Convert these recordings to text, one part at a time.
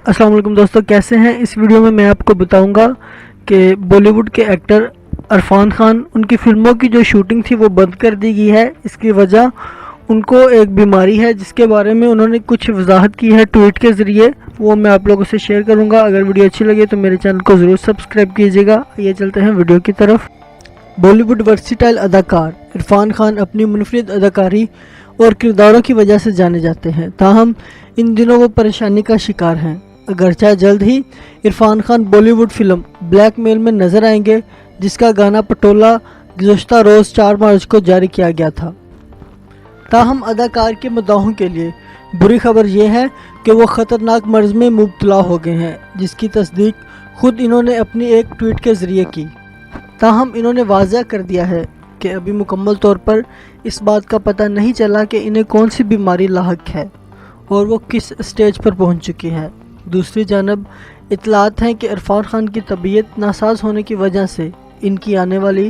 अस्सलाम वालेकुम दोस्तों, कैसे हैं। इस वीडियो में मैं आपको बताऊंगा कि बॉलीवुड के एक्टर इरफान खान, उनकी फिल्मों की जो शूटिंग थी वो बंद कर दी गई है। इसकी वजह उनको एक बीमारी है जिसके बारे में उन्होंने कुछ वजाहत की है ट्वीट के ज़रिए, वो मैं आप लोगों से शेयर करूंगा। अगर वीडियो अच्छी लगे तो मेरे चैनल को ज़रूर सब्सक्राइब कीजिएगा। ये चलते हैं वीडियो की तरफ। बॉलीवुड वर्सिटाइल अदाकार इरफान खान अपनी मुनफरिद अदाकारी और किरदारों की वजह से जाने जाते हैं, ताहम इन दिनों वो परेशानी का शिकार हैं। अगरचे जल्द ही इरफान खान बॉलीवुड फिल्म ब्लैकमेल में नजर आएंगे, जिसका गाना पटोला गुज़श्ता रोज़ 4 मार्च को जारी किया गया था। ताहम अदाकार के मुद्दाहों के लिए बुरी खबर यह है कि वो ख़तरनाक मर्ज में मुब्तला हो गए हैं, जिसकी तस्दीक खुद इन्होंने अपनी एक ट्वीट के ज़रिए की। ताहम इन्होंने वाज़ह कर दिया है कि अभी मुकम्मल तौर पर इस बात का पता नहीं चला कि इन्हें कौन सी बीमारी लाहक है और वो किस स्टेज पर पहुंच चुकी है। दूसरी जानब इतलात हैं कि इरफान खान की तबीयत नासाज होने की वजह से इनकी आने वाली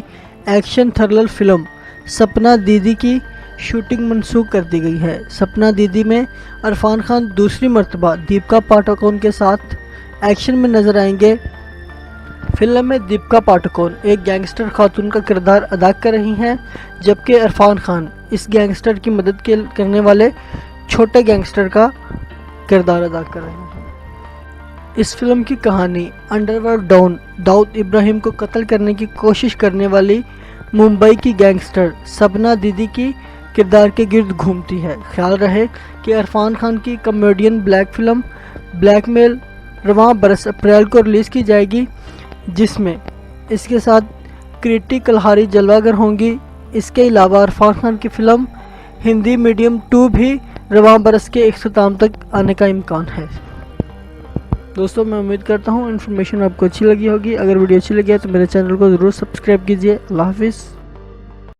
एक्शन थ्रिलर फिल्म सपना दीदी की शूटिंग मनसूख कर दी गई है। सपना दीदी में इरफान खान दूसरी मर्तबा दीपिका पादुकोण के साथ एक्शन में नजर आएंगे। फिल्म में दीपिका पादुकोण एक गैंगस्टर खातून का किरदार अदा कर रही हैं, जबकि इरफान खान इस गैंगस्टर की मदद करने वाले छोटे गैंगस्टर का किरदार अदा कर रहे हैं। इस फिल्म की कहानी अंडरवर्ल्ड डॉन दाऊद इब्राहिम को कत्ल करने की कोशिश करने वाली मुंबई की गैंगस्टर सपना दीदी की किरदार के गिर्द घूमती है। ख्याल रहे कि इरफान खान की कॉमेडियन ब्लैक फिल्म ब्लैकमेल रवां बरस अप्रैल को रिलीज़ की जाएगी, जिसमें इसके साथ कृति कल्हारी जलवागर होंगी। इसके अलावा इरफान खान की फिल्म हिंदी मीडियम 2 भी रवां बरस के इख्तिताम तक आने का इम्कान है। दोस्तों, मैं उम्मीद करता हूँ इन्फॉर्मेशन आपको अच्छी लगी होगी। अगर वीडियो अच्छी लगी है तो मेरे चैनल को ज़रूर सब्सक्राइब कीजिए। अल्लाह हाफिज़।